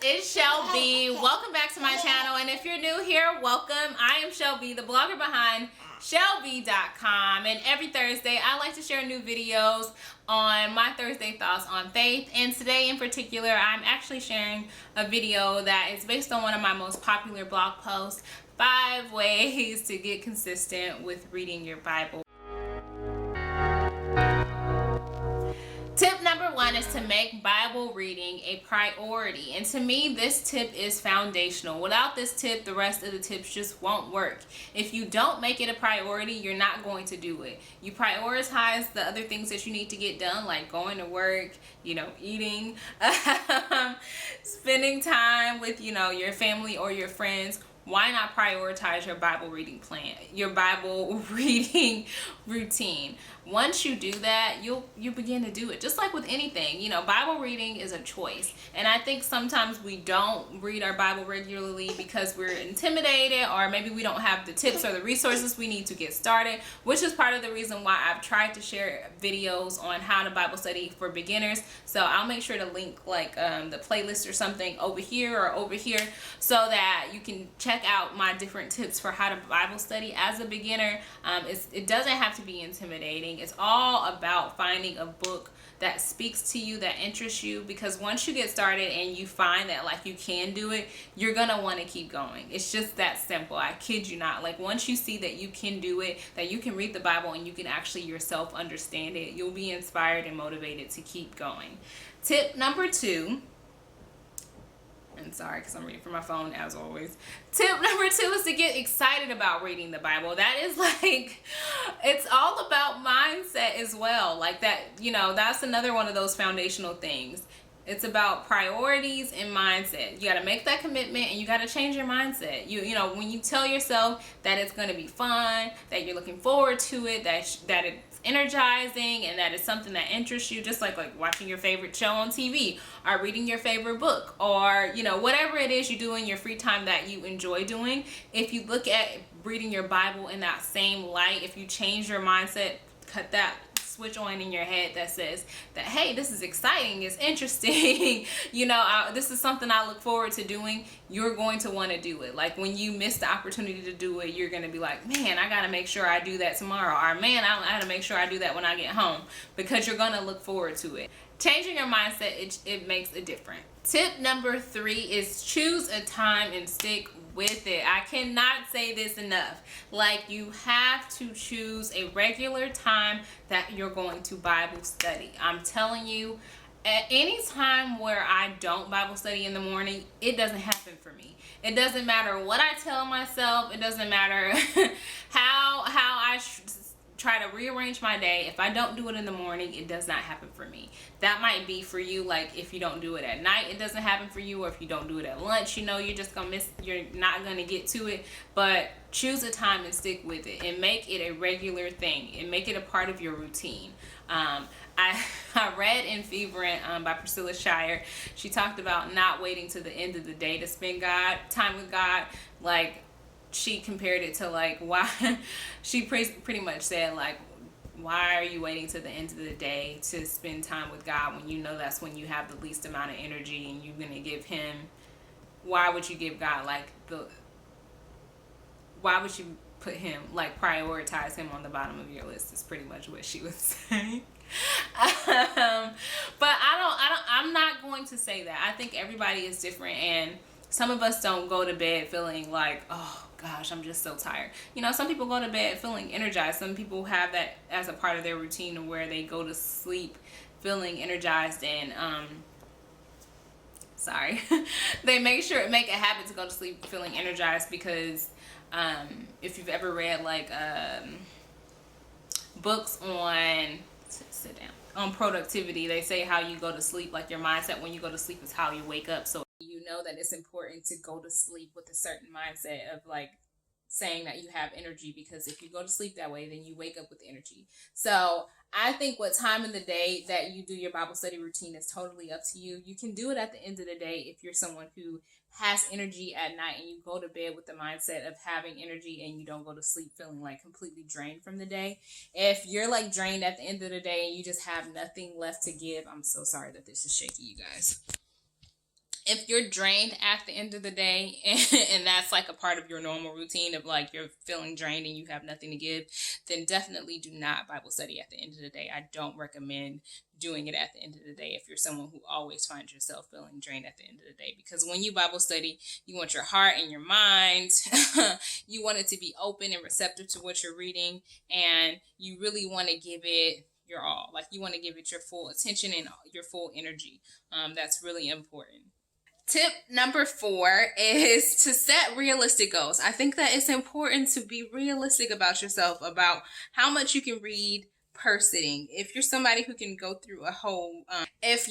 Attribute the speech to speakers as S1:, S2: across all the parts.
S1: it's Chellbee. Welcome back to my channel, and if you're new here, welcome. I am Chellbee, the blogger behind Chellbee.com, and every Thursday I like to share new videos on my Thursday thoughts on faith, and today in particular I'm actually sharing a video that is based on one of my most popular blog posts, 5 ways to get consistent with reading your Bible. Tip number 1 is to make Bible reading a priority. And to me, this tip is foundational. Without this tip, the rest of the tips just won't work. If you don't make it a priority, you're not going to do it. You prioritize the other things that you need to get done, like going to work, eating, spending time with, your family or your friends. Why not prioritize your Bible reading plan, your Bible reading routine? Once you do that, you begin to do it. Just like with anything, Bible reading is a choice. And I think sometimes we don't read our Bible regularly because we're intimidated, or maybe we don't have the tips or the resources we need to get started, which is part of the reason why I've tried to share videos on how to Bible study for beginners. So I'll make sure to link the playlist or something over here or over here so that you can check out my different tips for how to Bible study as a beginner. It doesn't have to be intimidating. It's all about finding a book that speaks to you, that interests you, because once you get started and you find that you can do it, you're gonna want to keep going. It's just that simple. I kid you not. Once you see that you can do it, that you can read the Bible and you can actually yourself understand it, you'll be inspired and motivated to keep going. Tip number 2, and sorry because I'm reading from my phone as always. Tip number 2 is to get excited about reading the Bible. That is it's all about mindset as well. That's another one of those foundational things. It's about priorities and mindset. You got to make that commitment and you got to change your mindset. When you tell yourself that it's going to be fun, that you're looking forward to it, that it's energizing and that it's something that interests you, just like watching your favorite show on TV or reading your favorite book, or whatever it is you do in your free time that you enjoy doing. If you look at reading your Bible in that same light, if you change your mindset, cut that switch on in your head that says that, hey, this is exciting, it's interesting, this is something I look forward to doing, you're going to want to do it. When you miss the opportunity to do it, you're going to be like, man, I got to make sure I do that tomorrow, or man, I got to make sure I do that when I get home, because you're going to look forward to it. Changing your mindset, it makes a difference. Tip number 3 is choose a time and stick with it. I cannot say this enough. You have to choose a regular time that you're going to Bible study. I'm telling you, at any time where I don't Bible study in the morning, it doesn't happen for me. It doesn't matter what I tell myself. It doesn't matter how I try to rearrange my day. If I don't do it in the morning, it does not happen for me. That might be for you, if you don't do it at night, it doesn't happen for you, or if you don't do it at lunch, you're just gonna miss, you're not gonna get to it. But choose a time and stick with it and make it a regular thing and make it a part of your routine. I read in Fevering by Priscilla Shirer. She talked about not waiting to the end of the day to spend time with God. She compared it to why she pretty much said why are you waiting to the end of the day to spend time with God when that's when you have the least amount of energy, and you're gonna give him, why would you give God why would you put him prioritize him on the bottom of your list, is pretty much what she was saying. But I'm not going to say that. I think everybody is different, and some of us don't go to bed feeling oh gosh, I'm just so tired. Some people go to bed feeling energized. Some people have that as a part of their routine, where they go to sleep feeling energized, and they make a habit to go to sleep feeling energized, because if you've ever read books on on productivity, they say how you go to sleep, your mindset when you go to sleep is how you wake up. So that it's important to go to sleep with a certain mindset of saying that you have energy, because if you go to sleep that way, then you wake up with energy. So I think what time of the day that you do your Bible study routine is totally up to you. You can do it at the end of the day if you're someone who has energy at night and you go to bed with the mindset of having energy, and you don't go to sleep feeling completely drained from the day. If you're drained at the end of the day and you just have nothing left to give, I'm so sorry that this is shaky, you guys. if you're drained at the end of the day and that's like a part of your normal routine of like you're feeling drained and you have nothing to give, then definitely do not Bible study at the end of the day. I don't recommend doing it at the end of the day if you're someone who always finds yourself feeling drained at the end of the day, because when you Bible study, you want your heart and your mind you want it to be open and receptive to what you're reading, and you really want to give it your all. Like, you want to give it your full attention and your full energy. That's really important. Tip number 4 is to set realistic goals. I think that it's important to be realistic about yourself, about how much you can read per sitting. If you're somebody who can go through a whole, if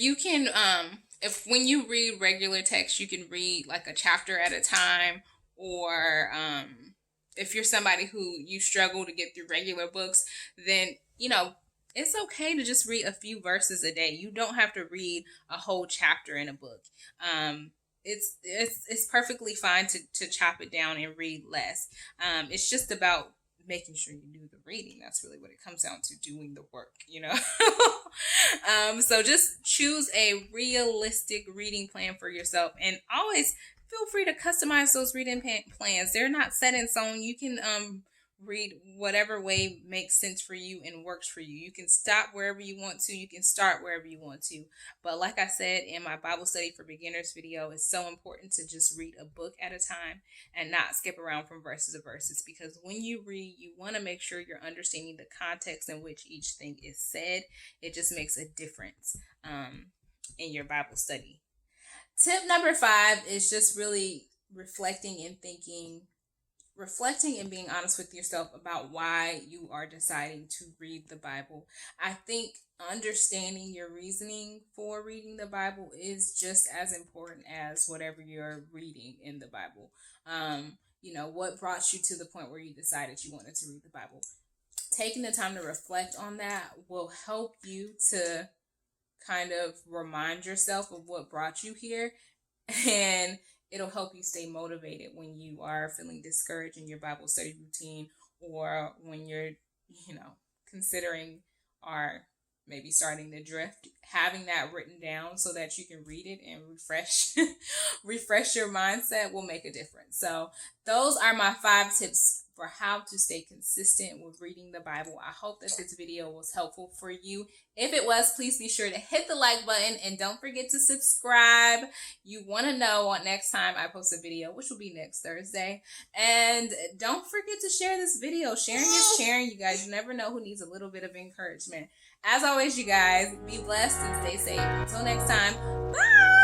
S1: when you read regular text, you can read like a chapter at a time, or if you're somebody who you struggle to get through regular books, then, it's okay to just read a few verses a day. You don't have to read a whole chapter in a book. It's perfectly fine to chop it down and read less. It's just about making sure you do the reading. That's really what it comes down to, doing the work, So just choose a realistic reading plan for yourself, and always feel free to customize those reading plans. They're not set in stone. You can read whatever way makes sense for you and works for you. You can stop wherever you want to. You can start wherever you want to. But like I said in my Bible study for beginners video, it's so important to just read a book at a time and not skip around from verses to verses, because when you read, you want to make sure you're understanding the context in which each thing is said. It just makes a difference in your Bible study. Tip number 5 is just really reflecting and being honest with yourself about why you are deciding to read the Bible. I think understanding your reasoning for reading the Bible is just as important as whatever you're reading in the Bible. What brought you to the point where you decided you wanted to read the Bible? Taking the time to reflect on that will help you to kind of remind yourself of what brought you here, and it'll help you stay motivated when you are feeling discouraged in your Bible study routine, or when you're, considering or maybe starting to drift. Having that written down so that you can read it and refresh your mindset will make a difference. So those are my 5 tips for how to stay consistent with reading the Bible. I hope that this video was helpful for you. If it was, please be sure to hit the like button and don't forget to subscribe. You want to know what next time I post a video, which will be next Thursday. And don't forget to share this video. Sharing is sharing, you guys. You never know who needs a little bit of encouragement. As always, you guys, be blessed and stay safe. Until next time, bye!